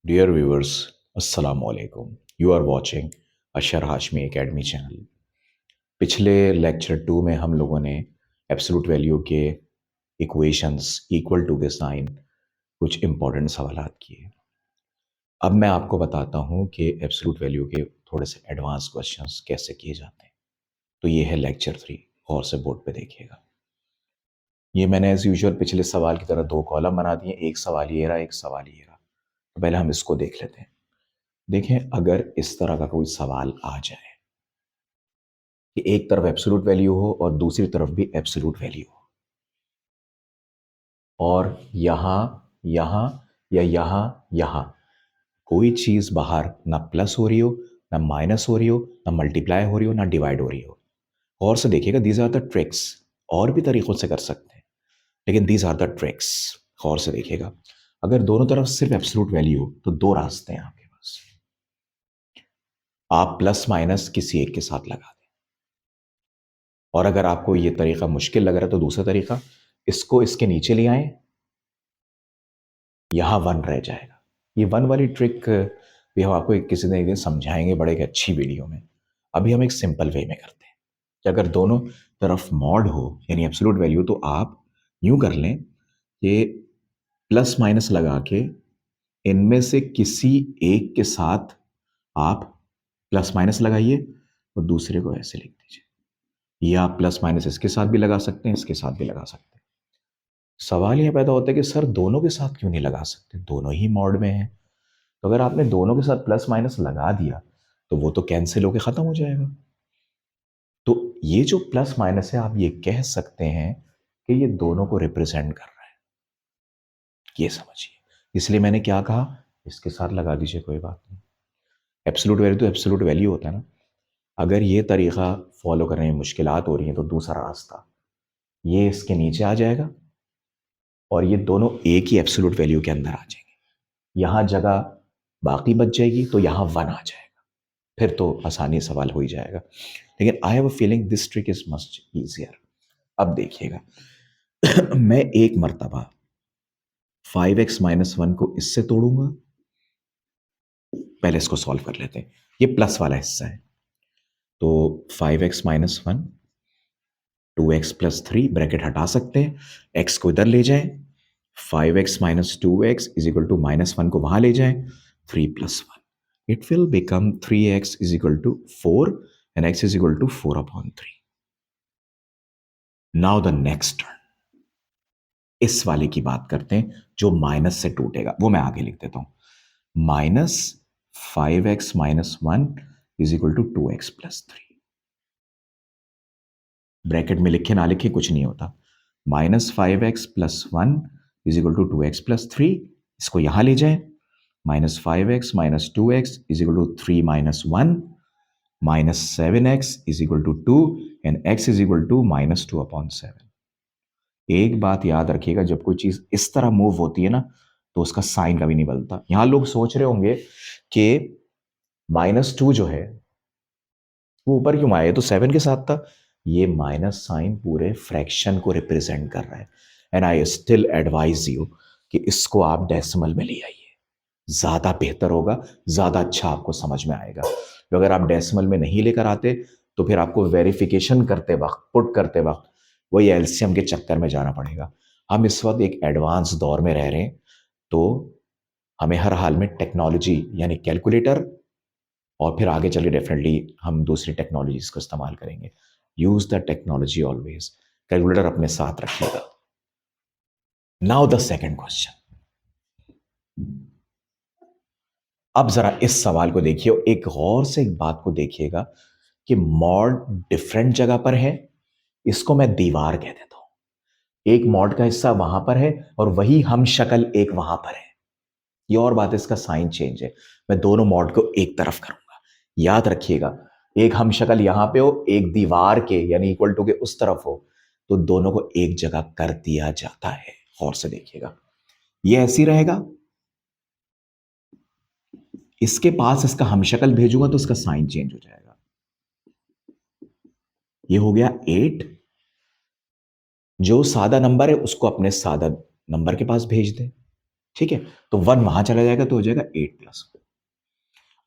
Dear viewers, Assalamu alaikum. You are watching Ashar Hashmi academy channel. पिछले lecture 2 में हम लोगों ने एब्सोल्यूट वैल्यू के इक्वेशंस इक्वल टू के साइन कुछ इंपॉर्टेंट सवालात किए। अब मैं आपको बताता हूँ कि एब्सोल्यूट वैल्यू के थोड़े से एडवांस क्वेश्चंस कैसे किए जाते हैं। तो ये है लेक्चर 3, गौर से बोर्ड पे देखिएगा। ये मैंने एज यूजुअल पिछले सवाल की तरह 2 कॉलम बना दिए, एक सवाल ये रहा, एक सवाल ये रहा। तो पहले हम इसको देख लेते हैं। देखें, अगर इस तरह का कोई सवाल आ जाए कि एक तरफ एब्सोल्यूट वैल्यू हो और दूसरी तरफ भी एब्सोल्यूट वैल्यू हो, और यहां यहां या यहां कोई चीज बाहर ना प्लस हो रही हो, ना माइनस हो रही हो, ना मल्टीप्लाई हो रही हो, ना डिवाइड हो रही हो। और से देखिएगा, दीज आर द ट्रिक्स। और भी तरीकों से कर सकते हैं, लेकिन दीज आर द ट्रिक्स। और से देखिएगा, अगर दोनों तरफ सिर्फ एब्सोल्यूट वैल्यू हो तो 2 रास्ते हैं आपके पास। आप प्लस माइनस किसी एक के साथ लगा दें, और अगर आपको ये तरीका मुश्किल लग रहा है तो दूसरा तरीका, इसको इसके नीचे ले आए, यहां 1 रह जाएगा। ये 1 वाली ट्रिक भी हम आपको किसी दिन एक दिन समझाएंगे बड़े एक अच्छी वीडियो में। अभी हम एक सिंपल वे में करते हैं कि अगर दोनों तरफ मॉड हो यानी एब्सोल्यूट वैल्यू, तो आप यूं कर लें कि प्लस माइनस लगा के इनमें से किसी एक के साथ आप प्लस माइनस लगाइए और दूसरे को ऐसे लिख दीजिए। या आप प्लस माइनस इसके साथ भी लगा सकते हैं, इसके साथ भी लगा सकते हैं। सवाल यह पैदा होता है कि सर दोनों के साथ क्यों नहीं लगा सकते, दोनों ही मॉड में हैं। तो अगर आपने दोनों के साथ प्लस माइनस लगा दिया तो वो तो कैंसिल होकर खत्म हो जाएगा। तो ये जो प्लस माइनस है, आप ये कह सकते हैं कि ये दोनों को रिप्रेजेंट कर रहा है। ये समझिए, इसलिए मैंने क्या कहा, इसके साथ लगा दीजिए, कोई बात नहीं। एब्सोल्यूट वैल्यू तो एब्सोल्यूट वैल्यू होता है ना। अगर ये तरीका फॉलो करने में मुश्किलात हो रही हैं तो दूसरा रास्ता, ये इसके नीचे आ जाएगा और ये दोनों एक ही एब्सोल्यूट वैल्यू के अंदर आ जाएंगे। यहां जगह बाकी बच जाएगी तो यहां 1 आ जाएगा, फिर तो आसानी सवाल हो ही जाएगा। लेकिन I have a feeling this trick is much easier. अब देखिएगा, मैं एक मर्तबा 5x-1 को इससे तोड़ूंगा। पहले इसको सॉल्व कर लेते हैं। ये प्लस वाला हिस्सा है, तो 5x-1, 2x+3 ब्रैकेट हटा सकते हैं, x को इधर ले जाएं, 5x-2x इज इक्वल टू -1 को वहां ले जाएं, 3+1, it will become 3x is equal to 4 and x is equal to 4/3। Now the next term, इस वाले की बात करते हैं जो माइनस से टूटेगा, वो मैं आगे लिख देता हूं। -5x-1 is equal to 2x+3। Bracket में लिखे ना लिखे कुछ नहीं होता। -5x+1 is equal to 2x+3, इसको यहां ले जाएं। -5x-2x is equal to 3-1, -7x is equal to 2 and x is equal to -2/7। एक बात याद रखिएगा, जब कोई चीज इस तरह मूव होती है ना, तो उसका साइन कभी नहीं बदलता। यहां लोग सोच रहे होंगे कि -2 जो है वो ऊपर क्यों आया, तो 7 के साथ था। ये माइनस साइन पूरे फ्रैक्शन को रिप्रेजेंट कर रहा है, and I still advise you कि इसको आप डेसिमल में ले आइए, ज्यादा बेहतर होगा, ज्यादा अच्छा आपको समझ में आएगा। तो अगर आप डेसिमल में नहीं लेकर आते तो फिर आपको वेरिफिकेशन करते वक्त, पुट करते वक्त वही एलसीएम के चक्कर में जाना पड़ेगा। हम इस वक्त एक एडवांस दौर में रह रहे हैं, तो हमें हर हाल में टेक्नोलॉजी यानी कैलकुलेटर, और फिर आगे चल के डेफिनेटली हम दूसरी टेक्नोलॉजीज को इस्तेमाल करेंगे। Use the technology always, calculator अपने साथ रखिएगा। Now the second question. अब जरा इस सवाल को देखिए, एक गौर से एक बात को देखिएगा कि मॉड डिफरेंट जगह पर है, इसको मैं दीवार कह देता हूं। एक मॉड का हिस्सा वहां पर है और वही हम शक्ल एक वहां पर है। ये और बात है, इसका साइन चेंज है। मैं दोनों मॉड को एक तरफ करूंगा, याद रखिएगा। एक हम शक्ल यहां पे हो, एक दीवार के यानी इक्वल टू के उस तरफ हो, तो दोनों को एक जगह कर दिया जाता है। गौर से देखिएगा, ये ऐसी रहेगा, इसके पास इसका हम शक्ल भेजूंगा तो इसका साइन चेंज हो जाएगा। ये हो गया 8। जो सादा नंबर है उसको अपने सादा नंबर के पास भेज दें, ठीक है, तो 1 वहां चला जाएगा तो हो जाएगा 8+1।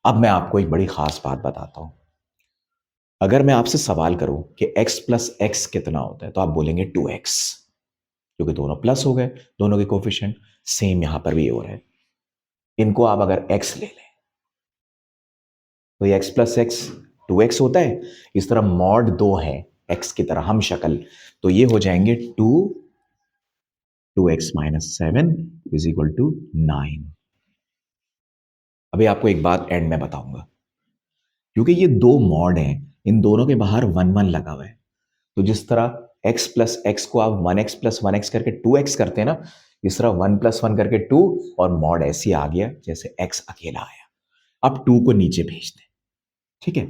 अब मैं आपको एक बड़ी खास बात बताता हूं। अगर मैं आपसे सवाल करूं कि x प्लस एक्स कितना होता है तो आप बोलेंगे 2x, क्योंकि दोनों प्लस हो गए, दोनों के कोफिशिएंट। सेम यहां पर भी हो रहा है। इनको आप अगर x ले लें तो ये x प्लस एक्स 2x होता है। इस तरह मॉड 2 है x की तरह हम शक्ल, तो ये हो जाएंगे 2x-7 इज इक्वल टू 9। अभी आपको एक बात एंड में बताऊंगा, क्योंकि ये दो मॉड हैं, इन दोनों के बाहर 1 1 लगा हुआ है। तो जिस तरह x प्लस एक्स को आप 1x प्लस 1x करके 2x करते हैं ना, इस तरह 1 प्लस 1 करके 2, और मॉड ऐसे आ गया जैसे x अकेला आया। अब 2 को नीचे भेज दें, ठीक है।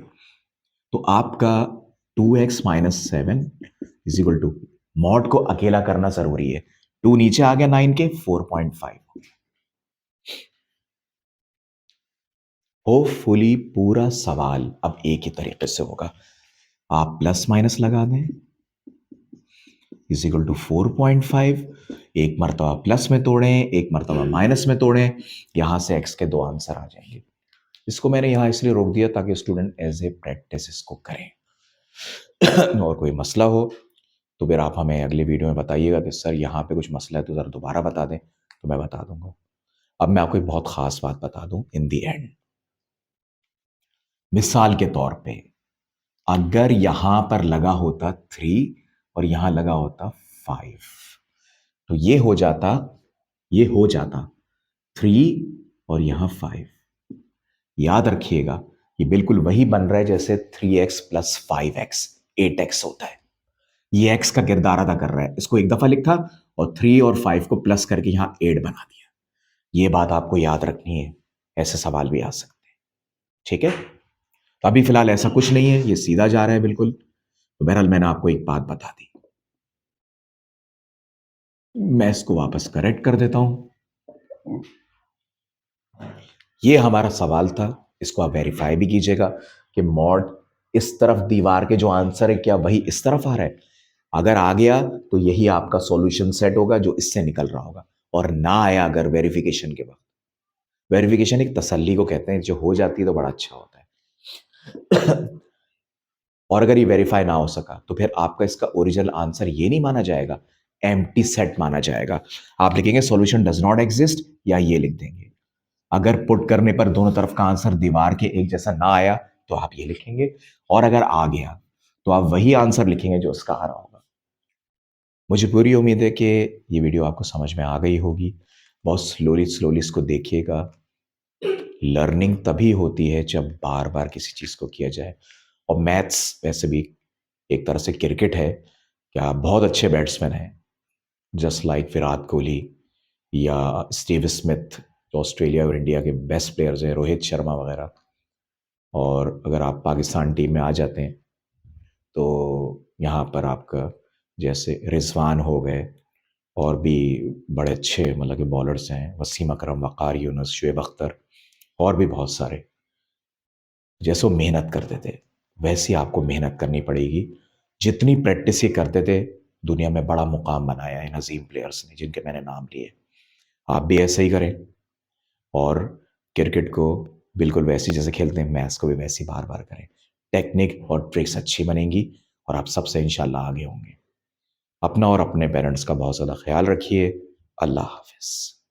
तो आपका 2x-7 is equal to, mod को अकेला करना जरूरी है। 2 नीचे आ गया 9 के, 4.5। होपफुली पूरा सवाल अब एक ही तरीके से होगा। आप प्लस माइनस लगा दें, इज इक्वल टू 4.5। एक मरतबा प्लस में तोड़ें, एक मरतबा माइनस में तोड़ें, यहां से एक्स के दो आंसर आ जाएंगे। इसको मैंने यहां इसलिए रोक दिया ताकि स्टूडेंट एज ए प्रैक्टिस इसको करें। और कोई मसला हो तो फिर आप हमें अगली वीडियो में बताइएगा कि सर यहाँ पे कुछ मसला है तो ज़रा दोबारा बता दें, तो मैं बता दूंगा। अब मैं आपको एक बहुत ख़ास बात बता दूं इन दी एंड। मिसाल के तौर पे अगर यहां पर लगा होता 3 और यहां लगा होता 5, तो ये हो जाता 3 और यहां 5। याद रखिएगा, ये बिल्कुल वही बन रहा है जैसे 3x प्लस 5x 8x होता है। ये x का किरदार अदा कर रहा है। इसको एक दफा लिखा और 3 और 5 को प्लस करके यहां 8 बना दिया। ये बात आपको याद रखनी है, ऐसे सवाल भी आ सकते हैं। ठीक है, तो अभी फिलहाल ऐसा कुछ नहीं है, ये सीधा जा रहा है बिल्कुल। तो बहरहाल मैंने आपको एक बात बता दी, मैं इसको वापस करेक्ट कर देता हूं। ये हमारा सवाल था, इसको आप वेरीफाई भी कीजिएगा कि मॉड इस तरफ दीवार के जो आंसर है क्या वही इस तरफ आ रहा है। अगर आ गया तो यही आपका सॉल्यूशन सेट होगा जो इससे निकल रहा होगा, और ना आया अगर वेरिफिकेशन के वक्त, वेरिफिकेशन एक तसल्ली को कहते हैं, जो हो जाती है तो बड़ा अच्छा होता है। और अगर ये वेरीफाई ना हो सका तो फिर आपका इसका ओरिजिनल आंसर ये नहीं माना जाएगा, एम्प्टी सेट माना जाएगा। आप लिखेंगे सॉल्यूशन डज नॉट एग्जिस्ट, या ये लिख देंगे। अगर पुट करने पर दोनों तरफ का आंसर दीवार के एक जैसा ना आया तो आप ये लिखेंगे, और अगर आ गया तो आप वही आंसर लिखेंगे जो उसका आ रहा होगा। मुझे पूरी उम्मीद है कि ये वीडियो आपको समझ में आ गई होगी। बहुत स्लोली स्लोली इसको देखिएगा। लर्निंग तभी होती है जब बार बार किसी चीज़ को किया जाए। और मैथ्स वैसे भी एक तरह से क्रिकेट है कि आप बहुत अच्छे बैट्समैन हैं, जस्ट लाइक विराट कोहली या स्टीव स्मिथ, जो ऑस्ट्रेलिया और इंडिया के बेस्ट प्लेयर्स हैं, रोहित शर्मा वगैरह। और अगर आप पाकिस्तान टीम में आ जाते हैं तो यहाँ पर आपका जैसे रिजवान हो गए, और भी बड़े अच्छे मतलब कि बॉलर्स हैं, वसीम अकरम, वक़ार यूनुस, शुएब अख्तर, और भी बहुत सारे। जैसे वो मेहनत करते थे वैसे ही आपको मेहनत करनी पड़ेगी। जितनी प्रैक्टिस ये करते थे, दुनिया में बड़ा मुकाम बनाया है इन अजीम प्लेयर्स ने जिनके मैंने नाम लिए। आप भी ऐसे ही करें, और क्रिकेट को बिल्कुल वैसे जैसे खेलते हैं मैथ्स को भी वैसे ही बार बार करें। टेक्निक और ट्रिक्स अच्छी बनेंगी और आप सबसे इंशाल्लाह आगे होंगे। अपना और अपने पेरेंट्स का बहुत ज़्यादा ख्याल रखिए। अल्लाह हाफिज़।